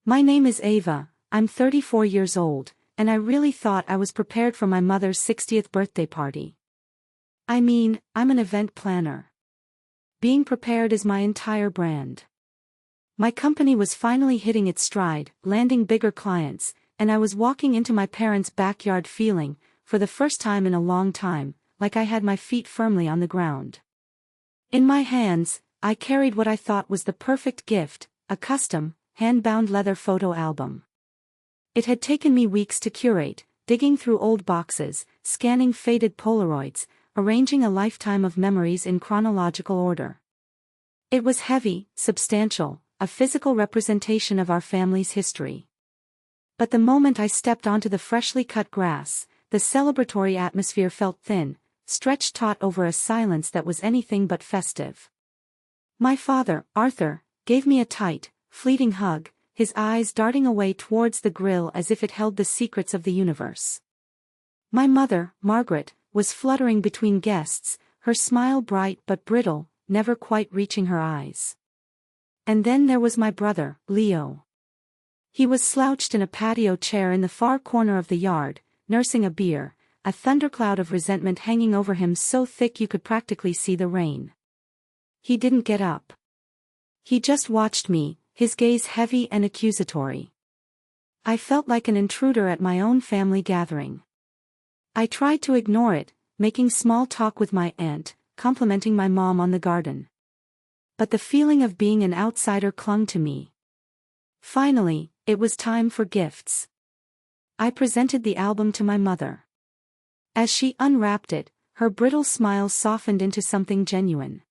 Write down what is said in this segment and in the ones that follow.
My name is Ava, I'm 34 years old, and I really thought I was prepared for my mother's 60th birthday party. I mean, I'm an event planner. Being prepared is my entire brand. My company was finally hitting its stride, landing bigger clients, and I was walking into my parents' backyard feeling, for the first time in a long time, like I had my feet firmly on the ground. In my hands, I carried what I thought was the perfect gift, a custom, hand-bound leather photo album. It had taken me weeks to curate, digging through old boxes, scanning faded Polaroids, arranging a lifetime of memories in chronological order. It was heavy, substantial, a physical representation of our family's history. But the moment I stepped onto the freshly cut grass, the celebratory atmosphere felt thin, stretched taut over a silence that was anything but festive. My father, Arthur, gave me a tight, fleeting hug, his eyes darting away towards the grill as if it held the secrets of the universe. My mother, Margaret, was fluttering between guests, her smile bright but brittle, never quite reaching her eyes. And then there was my brother, Leo. He was slouched in a patio chair in the far corner of the yard, nursing a beer, a thundercloud of resentment hanging over him so thick you could practically see the rain. He didn't get up. He just watched me, his gaze heavy and accusatory. I felt like an intruder at my own family gathering. I tried to ignore it, making small talk with my aunt, complimenting my mom on the garden. But the feeling of being an outsider clung to me. Finally, it was time for gifts. I presented the album to my mother. As she unwrapped it, her brittle smile softened into something genuine.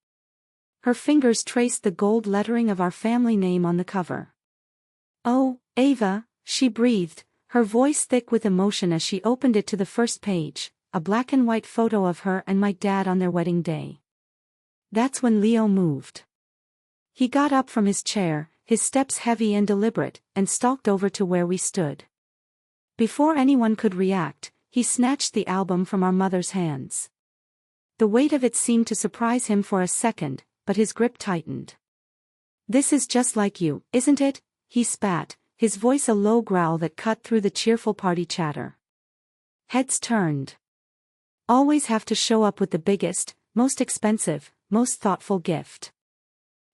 Her fingers traced the gold lettering of our family name on the cover. "Oh, Ava," she breathed, her voice thick with emotion as she opened it to the first page, a black and white photo of her and my dad on their wedding day. That's when Leo moved. He got up from his chair, his steps heavy and deliberate, and stalked over to where we stood. Before anyone could react, he snatched the album from our mother's hands. The weight of it seemed to surprise him for a second, but his grip tightened. "This is just like you, isn't it?" he spat, his voice a low growl that cut through the cheerful party chatter. Heads turned. Always have to show up with the biggest, most expensive, most thoughtful gift.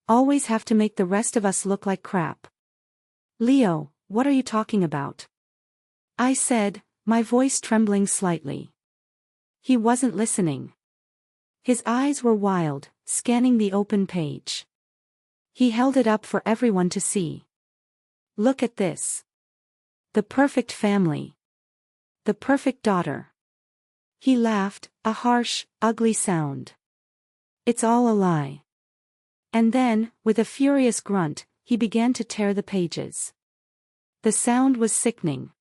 Always have to make the rest of us look like crap. "Leo, what are you talking about?" I said, my voice trembling slightly. He wasn't listening. His eyes were wild, scanning the open page. He held it up for everyone to see. "Look at this. The perfect family. The perfect daughter." He laughed, a harsh, ugly sound. "It's all a lie." And then, with a furious grunt, he began to tear the pages. The sound was sickening.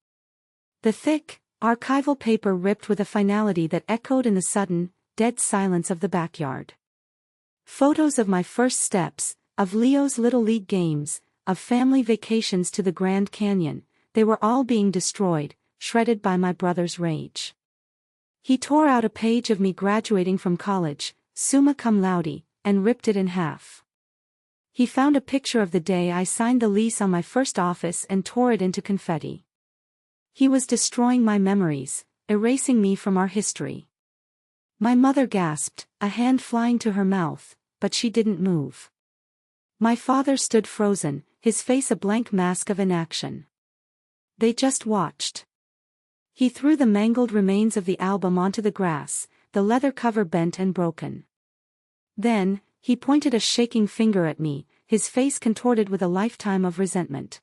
The thick, archival paper ripped with a finality that echoed in the sudden, dead silence of the backyard. Photos of my first steps, of Leo's Little League games, of family vacations to the Grand Canyon, they were all being destroyed, shredded by my brother's rage. He tore out a page of me graduating from college, summa cum laude, and ripped it in half. He found a picture of the day I signed the lease on my first office and tore it into confetti. He was destroying my memories, erasing me from our history. My mother gasped, a hand flying to her mouth, but she didn't move. My father stood frozen, his face a blank mask of inaction. They just watched. He threw the mangled remains of the album onto the grass, the leather cover bent and broken. Then, he pointed a shaking finger at me, his face contorted with a lifetime of resentment.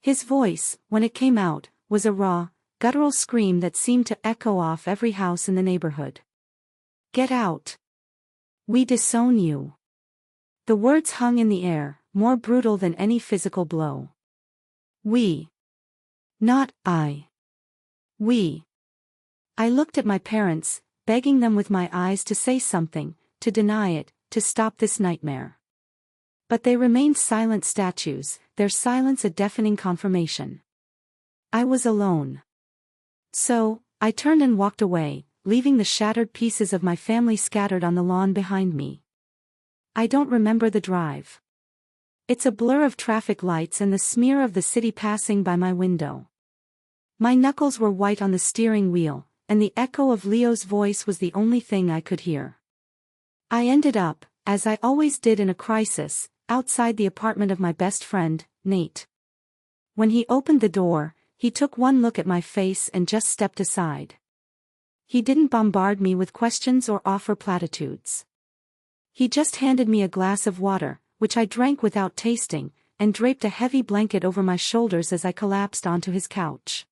His voice, when it came out, was a raw, guttural scream that seemed to echo off every house in the neighborhood. "Get out. We disown you." The words hung in the air, more brutal than any physical blow. "We." Not I. "We." I looked at my parents, begging them with my eyes to say something, to deny it, to stop this nightmare. But they remained silent statues, their silence a deafening confirmation. I was alone. So, I turned and walked away, leaving the shattered pieces of my family scattered on the lawn behind me. I don't remember the drive. It's a blur of traffic lights and the smear of the city passing by my window. My knuckles were white on the steering wheel, and the echo of Leo's voice was the only thing I could hear. I ended up, as I always did in a crisis, outside the apartment of my best friend, Nate. When he opened the door, he took one look at my face and just stepped aside. He didn't bombard me with questions or offer platitudes. He just handed me a glass of water, which I drank without tasting, and draped a heavy blanket over my shoulders as I collapsed onto his couch.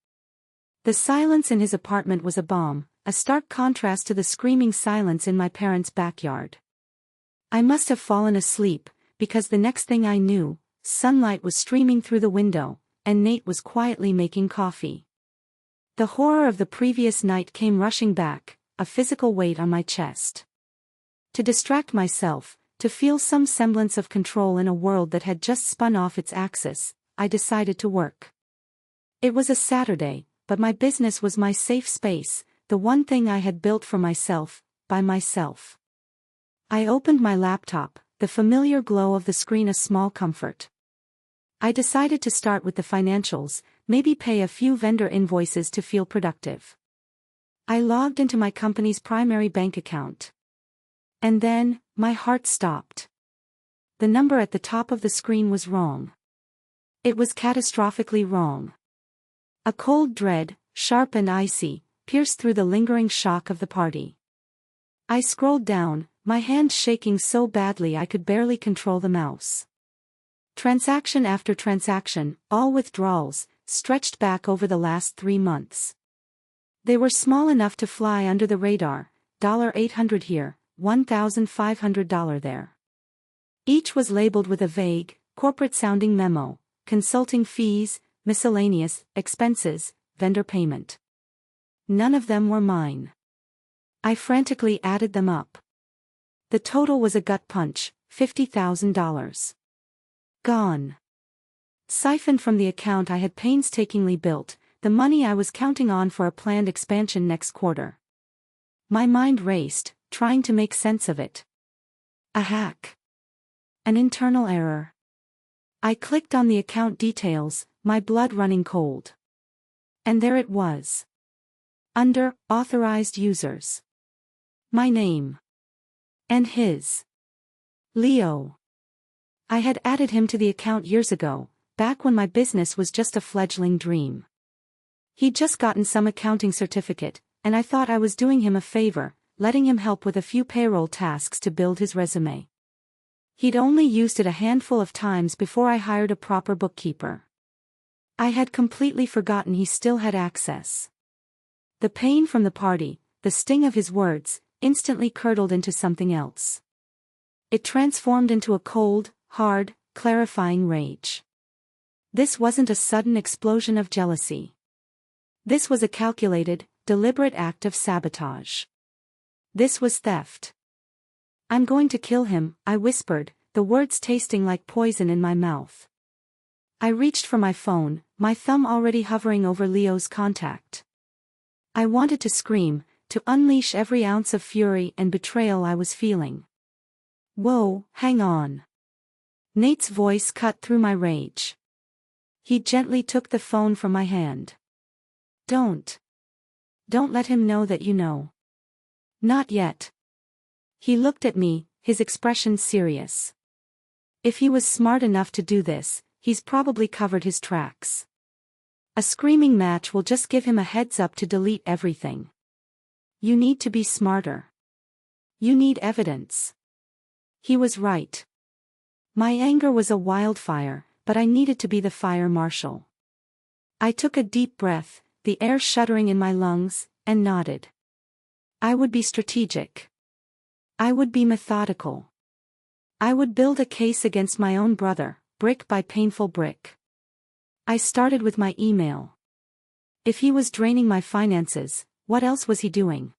The silence in his apartment was a balm, a stark contrast to the screaming silence in my parents' backyard. I must have fallen asleep, because the next thing I knew, sunlight was streaming through the window, and Nate was quietly making coffee. The horror of the previous night came rushing back, a physical weight on my chest. To distract myself, to feel some semblance of control in a world that had just spun off its axis, I decided to work. It was a Saturday, but my business was my safe space, the one thing I had built for myself, by myself. I opened my laptop, the familiar glow of the screen a small comfort. I decided to start with the financials, maybe pay a few vendor invoices to feel productive. I logged into my company's primary bank account. And then, my heart stopped. The number at the top of the screen was wrong. It was catastrophically wrong. A cold dread, sharp and icy, pierced through the lingering shock of the party. I scrolled down, my hand shaking so badly I could barely control the mouse. Transaction after transaction, all withdrawals, stretched back over the last 3 months. They were small enough to fly under the radar, $800 here, $1,500 there. Each was labeled with a vague, corporate-sounding memo: consulting fees, miscellaneous, expenses, vendor payment. None of them were mine. I frantically added them up. The total was a gut punch, $50,000. Gone. Siphoned from the account I had painstakingly built, the money I was counting on for a planned expansion next quarter. My mind raced, trying to make sense of it. A hack. An internal error. I clicked on the account details, my blood running cold. And there it was. Under authorized users. My name. And his. Leo. I had added him to the account years ago, back when my business was just a fledgling dream. He'd just gotten some accounting certificate, and I thought I was doing him a favor, letting him help with a few payroll tasks to build his resume. He'd only used it a handful of times before I hired a proper bookkeeper. I had completely forgotten he still had access. The pain from the party, the sting of his words, instantly curdled into something else. It transformed into a cold, hard, clarifying rage. This wasn't a sudden explosion of jealousy. This was a calculated, deliberate act of sabotage. This was theft. "I'm going to kill him," I whispered, the words tasting like poison in my mouth. I reached for my phone, my thumb already hovering over Leo's contact. I wanted to scream, to unleash every ounce of fury and betrayal I was feeling. "Whoa, hang on." Nate's voice cut through my rage. He gently took the phone from my hand. Don't let him know that you know." "Not yet." He looked at me, his expression serious. If he was smart enough to do this, he's probably covered his tracks. A screaming match will just give him a heads up to delete everything. You need to be smarter. You need evidence. He was right. My anger was a wildfire, but I needed to be the fire marshal. I took a deep breath, the air shuddering in my lungs, and nodded. I would be strategic. I would be methodical. I would build a case against my own brother, brick by painful brick. I started with my email. If he was draining my finances, what else was he doing?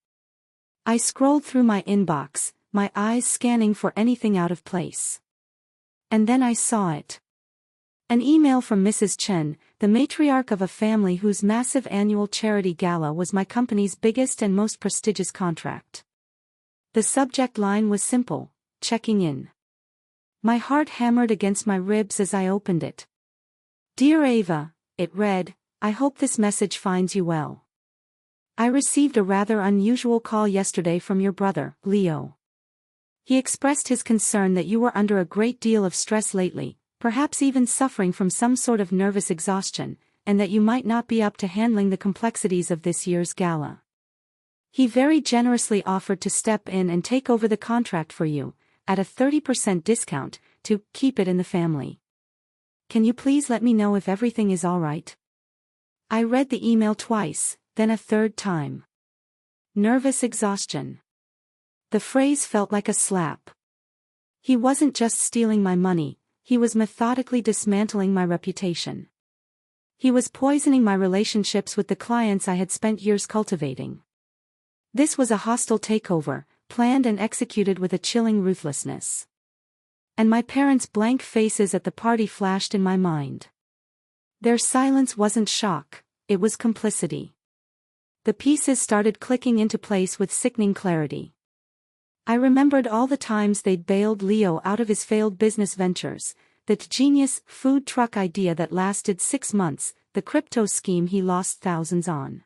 I scrolled through my inbox, my eyes scanning for anything out of place. And then I saw it. An email from Mrs. Chen, the matriarch of a family whose massive annual charity gala was my company's biggest and most prestigious contract. The subject line was simple: checking in. My heart hammered against my ribs as I opened it. Dear Ava, it read, I hope this message finds you well. I received a rather unusual call yesterday from your brother, Leo. He expressed his concern that you were under a great deal of stress lately, perhaps even suffering from some sort of nervous exhaustion, and that you might not be up to handling the complexities of this year's gala. He very generously offered to step in and take over the contract for you, at a 30% discount, to keep it in the family. Can you please let me know if everything is all right? I read the email twice, then a third time. Nervous exhaustion. The phrase felt like a slap. He wasn't just stealing my money, he was methodically dismantling my reputation. He was poisoning my relationships with the clients I had spent years cultivating. This was a hostile takeover, planned and executed with a chilling ruthlessness. And my parents' blank faces at the party flashed in my mind. Their silence wasn't shock, it was complicity. The pieces started clicking into place with sickening clarity. I remembered all the times they'd bailed Leo out of his failed business ventures, that genius food truck idea that lasted 6 months, the crypto scheme he lost thousands on.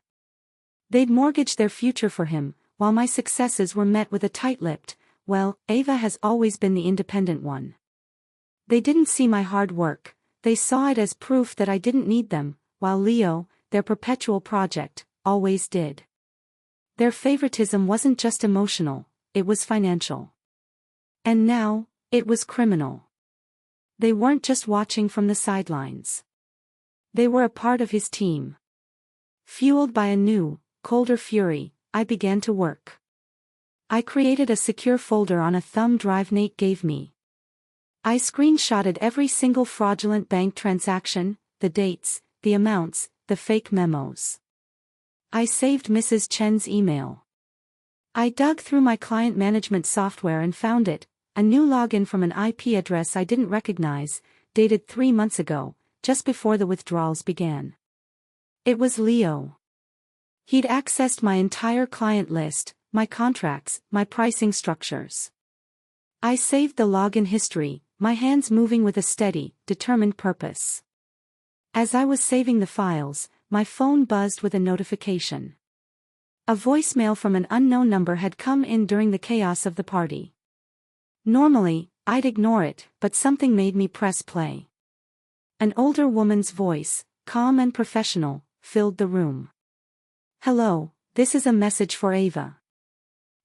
They'd mortgaged their future for him, while my successes were met with a tight-lipped, well, Ava has always been the independent one. They didn't see my hard work, they saw it as proof that I didn't need them, while Leo, their perpetual project, always did. Their favoritism wasn't just emotional, it was financial. And now, it was criminal. They weren't just watching from the sidelines. They were a part of his team. Fueled by a new, colder fury, I began to work. I created a secure folder on a thumb drive Nate gave me. I screenshotted every single fraudulent bank transaction, the dates, the amounts, the fake memos. I saved Mrs. Chen's email. I dug through my client management software and found it, a new login from an IP address I didn't recognize, dated 3 months ago, just before the withdrawals began. It was Leo. He'd accessed my entire client list, my contracts, my pricing structures. I saved the login history, my hands moving with a steady, determined purpose. As I was saving the files, my phone buzzed with a notification. A voicemail from an unknown number had come in during the chaos of the party. Normally, I'd ignore it, but something made me press play. An older woman's voice, calm and professional, filled the room. Hello, this is a message for Ava.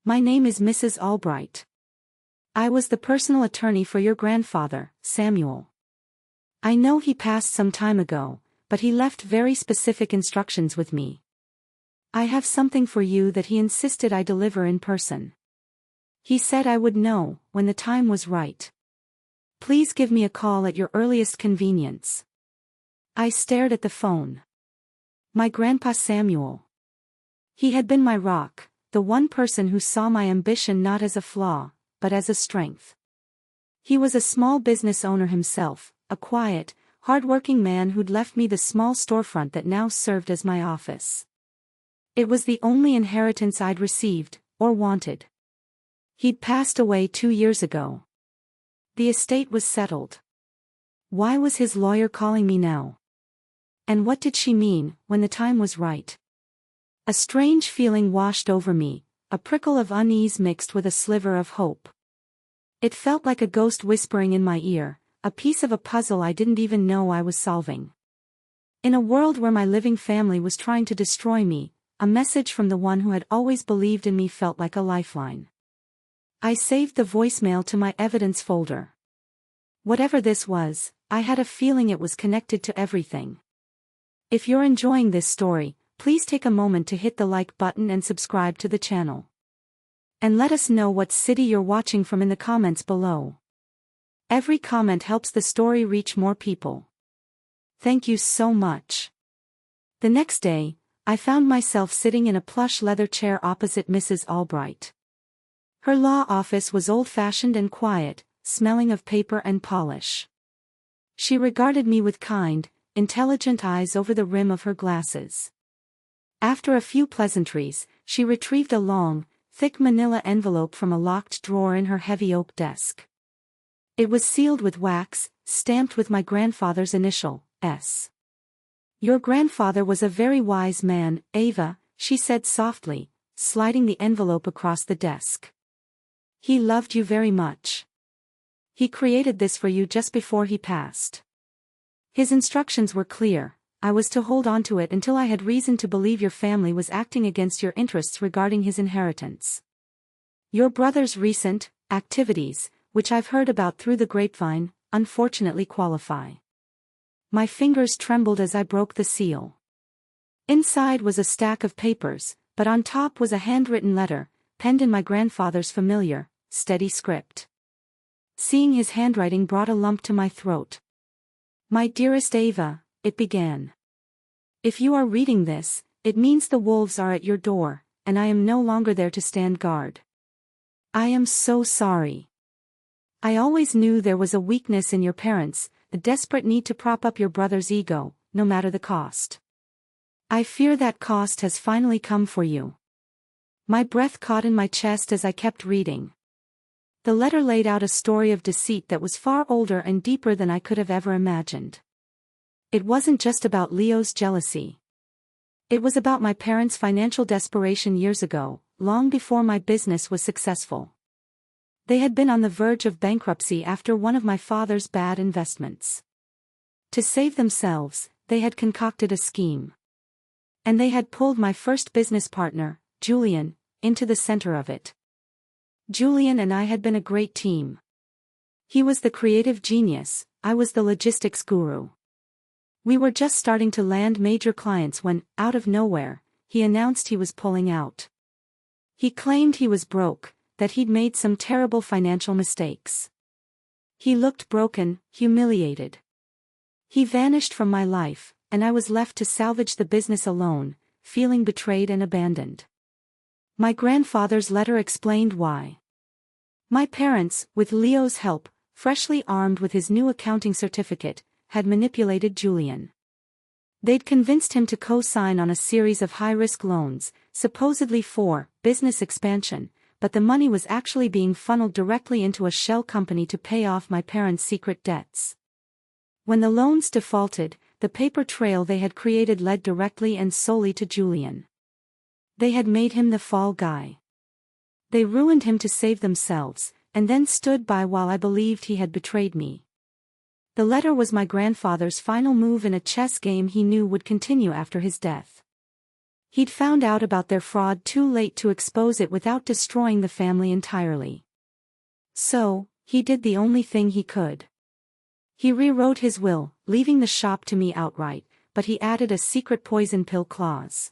My name is Mrs. Albright. I was the personal attorney for your grandfather, Samuel. I know he passed some time ago, but he left very specific instructions with me. I have something for you that he insisted I deliver in person. He said I would know when the time was right. Please give me a call at your earliest convenience. I stared at the phone. My grandpa Samuel. He had been my rock, the one person who saw my ambition not as a flaw, but as a strength. He was a small business owner himself, a quiet, hard-working man who'd left me the small storefront that now served as my office. It was the only inheritance I'd received, or wanted. He'd passed away 2 years ago. The estate was settled. Why was his lawyer calling me now? And what did she mean, when the time was right? A strange feeling washed over me, a prickle of unease mixed with a sliver of hope. It felt like a ghost whispering in my ear, a piece of a puzzle I didn't even know I was solving. In a world where my living family was trying to destroy me, a message from the one who had always believed in me felt like a lifeline. I saved the voicemail to my evidence folder. Whatever this was, I had a feeling it was connected to everything. If you're enjoying this story, please take a moment to hit the like button and subscribe to the channel. And let us know what city you're watching from in the comments below. Every comment helps the story reach more people. Thank you so much. The next day, I found myself sitting in a plush leather chair opposite Mrs. Albright. Her law office was old-fashioned and quiet, smelling of paper and polish. She regarded me with kind, intelligent eyes over the rim of her glasses. After a few pleasantries, she retrieved a long, thick manila envelope from a locked drawer in her heavy oak desk. It was sealed with wax, stamped with my grandfather's initial, S. "Your grandfather was a very wise man, Ava," she said softly, sliding the envelope across the desk. "He loved you very much. He created this for you just before he passed. His instructions were clear. I was to hold on to it until I had reason to believe your family was acting against your interests regarding his inheritance. Your brother's recent activities, which I've heard about through the grapevine, unfortunately qualify." My fingers trembled as I broke the seal. Inside was a stack of papers, but on top was a handwritten letter, penned in my grandfather's familiar, steady script. Seeing his handwriting brought a lump to my throat. "My dearest Ava," it began. "If you are reading this, it means the wolves are at your door, and I am no longer there to stand guard. I am so sorry. I always knew there was a weakness in your parents, a desperate need to prop up your brother's ego, no matter the cost. I fear that cost has finally come for you." My breath caught in my chest as I kept reading. The letter laid out a story of deceit that was far older and deeper than I could have ever imagined. It wasn't just about Leo's jealousy. It was about my parents' financial desperation years ago, long before my business was successful. They had been on the verge of bankruptcy after one of my father's bad investments. To save themselves, they had concocted a scheme. And they had pulled my first business partner, Julian, into the center of it. Julian and I had been a great team. He was the creative genius, I was the logistics guru. We were just starting to land major clients when, out of nowhere, he announced he was pulling out. He claimed he was broke, that he'd made some terrible financial mistakes. He looked broken, humiliated. He vanished from my life, and I was left to salvage the business alone, feeling betrayed and abandoned. My grandfather's letter explained why. My parents, with Leo's help, freshly armed with his new accounting certificate, had manipulated Julian. They'd convinced him to co-sign on a series of high-risk loans, supposedly for business expansion, but the money was actually being funneled directly into a shell company to pay off my parents' secret debts. When the loans defaulted, the paper trail they had created led directly and solely to Julian. They had made him the fall guy. They ruined him to save themselves, and then stood by while I believed he had betrayed me. The letter was my grandfather's final move in a chess game he knew would continue after his death. He'd found out about their fraud too late to expose it without destroying the family entirely. So, he did the only thing he could. He rewrote his will, leaving the shop to me outright, but he added a secret poison pill clause.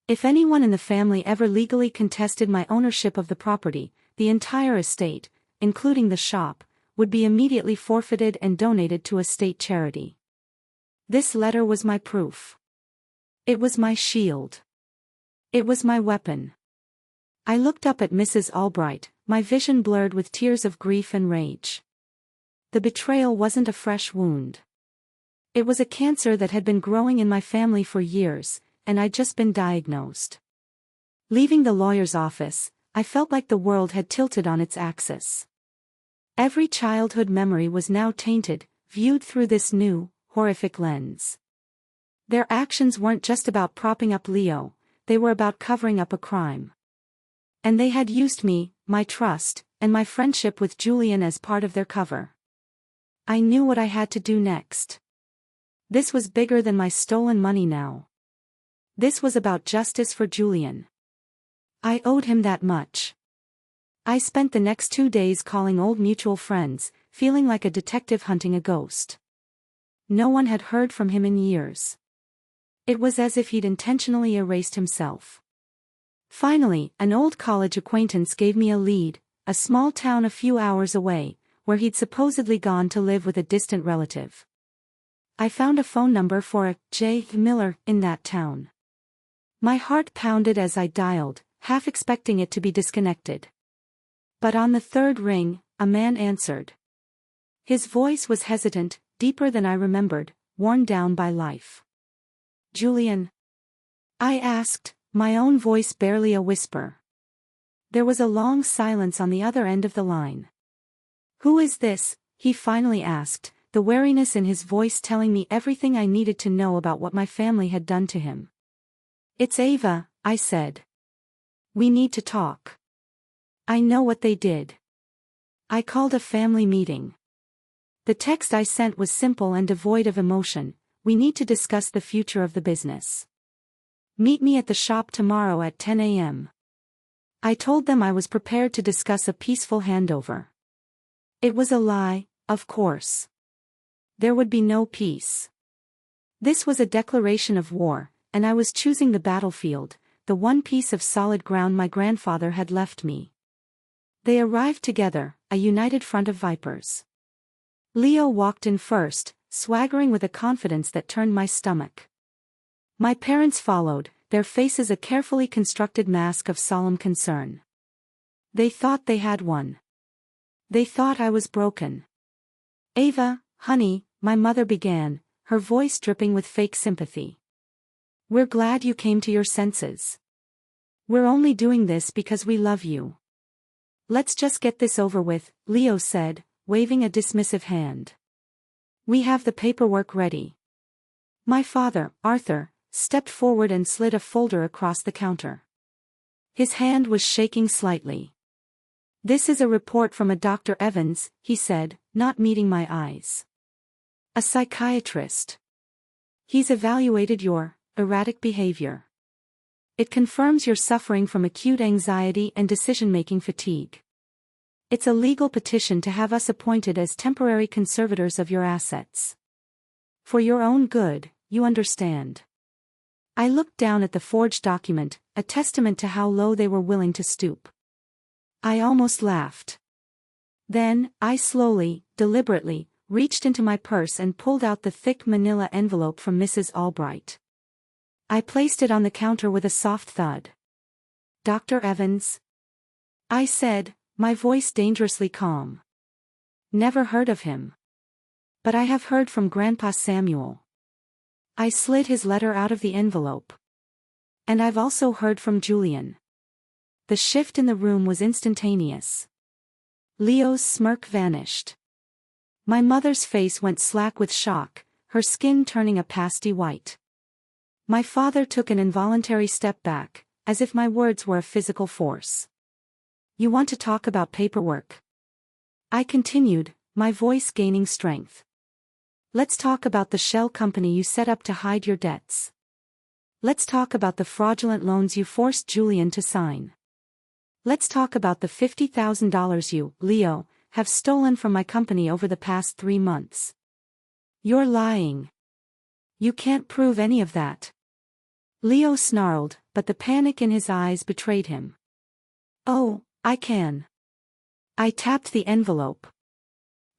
If anyone in the family ever legally contested my ownership of the property, the entire estate, including the shop, would be immediately forfeited and donated to a state charity. This letter was my proof. It was my shield. It was my weapon. I looked up at Mrs. Albright, my vision blurred with tears of grief and rage. The betrayal wasn't a fresh wound. It was a cancer that had been growing in my family for years, and I'd just been diagnosed. Leaving the lawyer's office, I felt like the world had tilted on its axis. Every childhood memory was now tainted, viewed through this new, horrific lens. Their actions weren't just about propping up Leo, they were about covering up a crime. And they had used me, my trust, and my friendship with Julian as part of their cover. I knew what I had to do next. This was bigger than my stolen money now. This was about justice for Julian. I owed him that much. I spent the next 2 days calling old mutual friends, feeling like a detective hunting a ghost. No one had heard from him in years. It was as if he'd intentionally erased himself. Finally, an old college acquaintance gave me a lead, a small town a few hours away, where he'd supposedly gone to live with a distant relative. I found a phone number for a J. Miller in that town. My heart pounded as I dialed, half expecting it to be disconnected. But on the third ring, a man answered. His voice was hesitant, deeper than I remembered, worn down by life. "Julian?" I asked, my own voice barely a whisper. There was a long silence on the other end of the line. "Who is this?" he finally asked, the wariness in his voice telling me everything I needed to know about what my family had done to him. "It's Ava," I said. "We need to talk." "I know what they did. I called a family meeting." The text I sent was simple and devoid of emotion. "We need to discuss the future of the business. Meet me at the shop tomorrow at 10 a.m. I told them I was prepared to discuss a peaceful handover. It was a lie, of course. There would be no peace. This was a declaration of war, and I was choosing the battlefield, the one piece of solid ground my grandfather had left me. They arrived together, a united front of vipers. Leo walked in first, swaggering with a confidence that turned my stomach. My parents followed, their faces a carefully constructed mask of solemn concern. They thought they had won. They thought I was broken. "Ava, honey," my mother began, her voice dripping with fake sympathy. "We're glad you came to your senses. We're only doing this because we love you. Let's just get this over with," Leo said, waving a dismissive hand. "We have the paperwork ready." My father, Arthur, stepped forward and slid a folder across the counter. His hand was shaking slightly. "This is a report from a Dr. Evans," he said, not meeting my eyes. "A psychiatrist. He's evaluated your erratic behavior. It confirms you're suffering from acute anxiety and decision-making fatigue. It's a legal petition to have us appointed as temporary conservators of your assets. For your own good, you understand." I looked down at the forged document, a testament to how low they were willing to stoop. I almost laughed. Then, I slowly, deliberately, reached into my purse and pulled out the thick manila envelope from Mrs. Albright. I placed it on the counter with a soft thud. "Dr. Evans?" I said, my voice dangerously calm. "Never heard of him. But I have heard from Grandpa Samuel." I slid his letter out of the envelope. "And I've also heard from Julian." The shift in the room was instantaneous. Leo's smirk vanished. My mother's face went slack with shock, her skin turning a pasty white. My father took an involuntary step back, as if my words were a physical force. "You want to talk about paperwork?" I continued, my voice gaining strength. "Let's talk about the shell company you set up to hide your debts. Let's talk about the fraudulent loans you forced Julian to sign. Let's talk about the $50,000 you, Leo, have stolen from my company over the past 3 months. You're lying. You can't prove any of that." Leo snarled, but the panic in his eyes betrayed him. "Oh, I can." I tapped the envelope.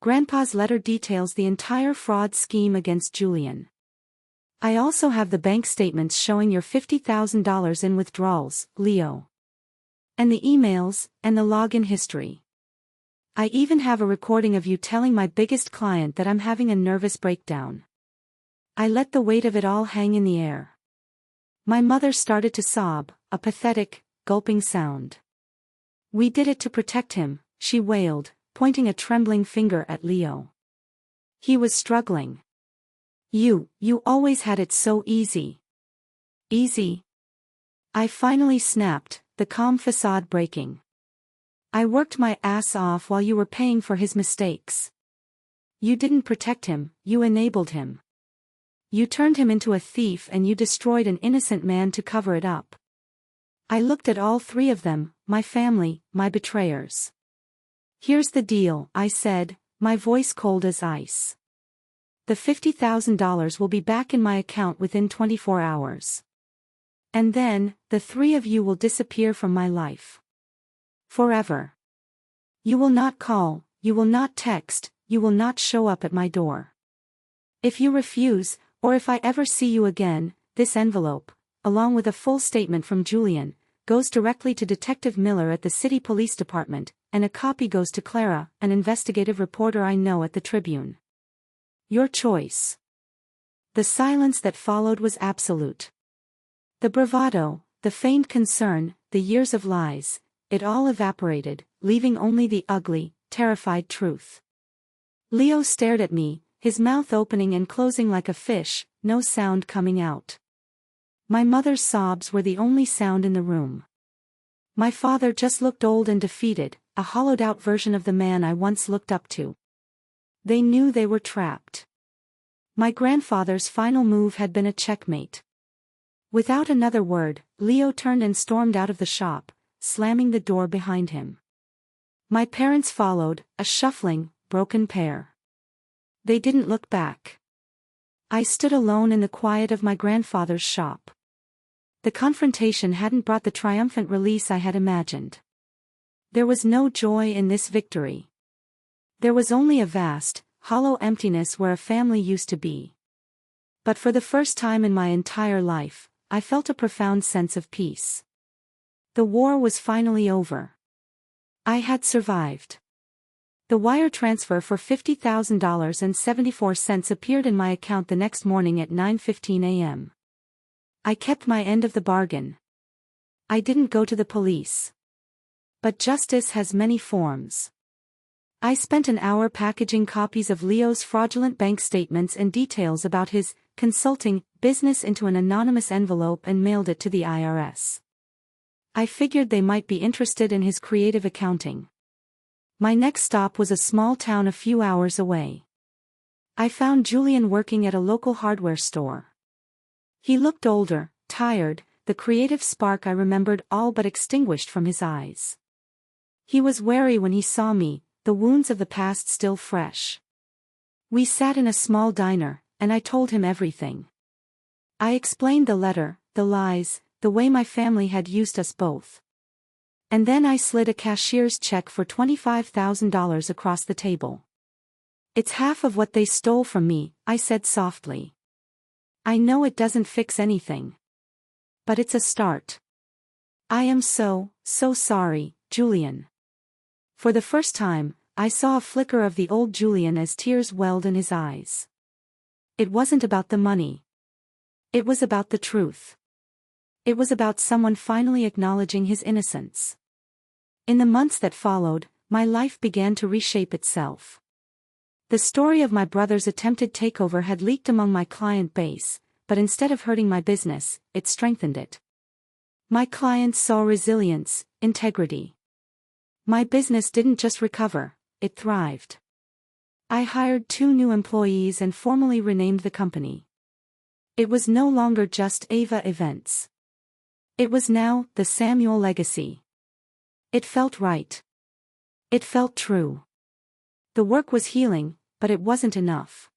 "Grandpa's letter details the entire fraud scheme against Julian. I also have the bank statements showing your $50,000 in withdrawals, Leo. And the emails, and the login history. I even have a recording of you telling my biggest client that I'm having a nervous breakdown." I let the weight of it all hang in the air. My mother started to sob, a pathetic, gulping sound. "We did it to protect him," she wailed, pointing a trembling finger at Leo. He was struggling. You always had it so easy." "Easy?" I finally snapped, the calm facade breaking. "I worked my ass off while you were paying for his mistakes. You didn't protect him, you enabled him. You turned him into a thief and you destroyed an innocent man to cover it up." I looked at all 3 of them, my family, my betrayers. "Here's the deal," I said, my voice cold as ice. "The $50,000 will be back in my account within 24 hours. And then, the 3 of you will disappear from my life. Forever. You will not call, you will not text, you will not show up at my door. If you refuse, or if I ever see you again, this envelope, along with a full statement from Julian, goes directly to Detective Miller at the City Police Department, and a copy goes to Clara, an investigative reporter I know at the Tribune. Your choice." The silence that followed was absolute. The bravado, the feigned concern, the years of lies, it all evaporated, leaving only the ugly, terrified truth. Leo stared at me, his mouth opening and closing like a fish, no sound coming out. My mother's sobs were the only sound in the room. My father just looked old and defeated, a hollowed-out version of the man I once looked up to. They knew they were trapped. My grandfather's final move had been a checkmate. Without another word, Leo turned and stormed out of the shop, slamming the door behind him. My parents followed, a shuffling, broken pair. They didn't look back. I stood alone in the quiet of my grandfather's shop. The confrontation hadn't brought the triumphant release I had imagined. There was no joy in this victory. There was only a vast, hollow emptiness where a family used to be. But for the first time in my entire life, I felt a profound sense of peace. The war was finally over. I had survived. The wire transfer for $50,000.74 appeared in my account the next morning at 9:15 a.m. I kept my end of the bargain. I didn't go to the police. But justice has many forms. I spent an hour packaging copies of Leo's fraudulent bank statements and details about his consulting business into an anonymous envelope and mailed it to the IRS. I figured they might be interested in his creative accounting. My next stop was a small town a few hours away. I found Julian working at a local hardware store. He looked older, tired, the creative spark I remembered all but extinguished from his eyes. He was wary when he saw me, the wounds of the past still fresh. We sat in a small diner, and I told him everything. I explained the letter, the lies, the way my family had used us both. And then I slid a cashier's check for $25,000 across the table. "It's half of what they stole from me," I said softly. "I know it doesn't fix anything. But it's a start. I am so sorry, Julian." For the first time, I saw a flicker of the old Julian as tears welled in his eyes. It wasn't about the money. It was about the truth. It was about someone finally acknowledging his innocence. In the months that followed, my life began to reshape itself. The story of my brother's attempted takeover had leaked among my client base, but instead of hurting my business, it strengthened it. My clients saw resilience, integrity. My business didn't just recover, it thrived. I hired 2 new employees and formally renamed the company. It was no longer just Ava Events. It was now the Samuel Legacy. It felt right. It felt true. The work was healing, but it wasn't enough.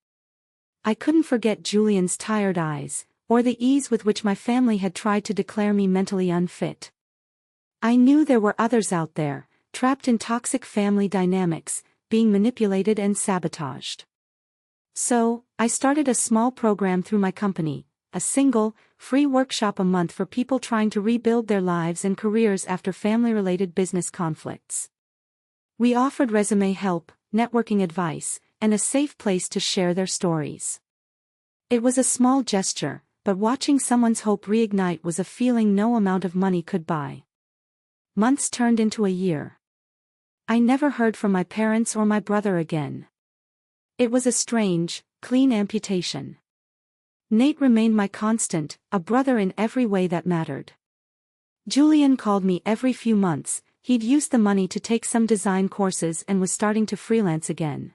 I couldn't forget Julian's tired eyes, or the ease with which my family had tried to declare me mentally unfit. I knew there were others out there, trapped in toxic family dynamics, being manipulated and sabotaged. So, I started a small program through my company, a single, free workshop a month for people trying to rebuild their lives and careers after family-related business conflicts. We offered resume help, networking advice, and a safe place to share their stories. It was a small gesture, but watching someone's hope reignite was a feeling no amount of money could buy. Months turned into a year. I never heard from my parents or my brother again. It was a strange, clean amputation. Nate remained my constant, a brother in every way that mattered. Julian called me every few months. He'd used the money to take some design courses and was starting to freelance again.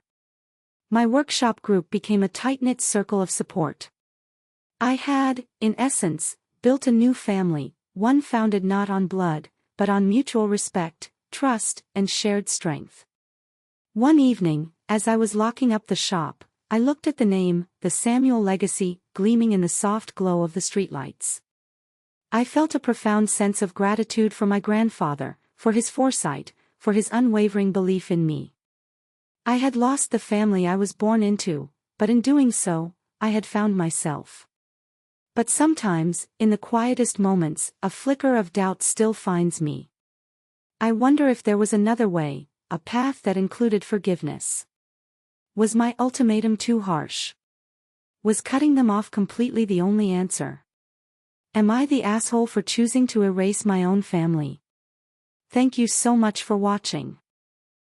My workshop group became a tight-knit circle of support. I had, in essence, built a new family, one founded not on blood, but on mutual respect, trust, and shared strength. One evening, as I was locking up the shop, I looked at the name, the Samuel Legacy, gleaming in the soft glow of the streetlights. I felt a profound sense of gratitude for my grandfather, for his foresight, for his unwavering belief in me. I had lost the family I was born into, but in doing so, I had found myself. But sometimes, in the quietest moments, a flicker of doubt still finds me. I wonder if there was another way, a path that included forgiveness. Was my ultimatum too harsh? Was cutting them off completely the only answer? Am I the asshole for choosing to erase my own family? Thank you so much for watching.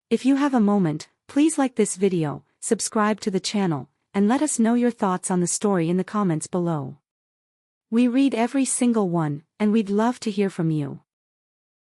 If you have a moment, please like this video, subscribe to the channel, and let us know your thoughts on the story in the comments below. We read every single one, and we'd love to hear from you.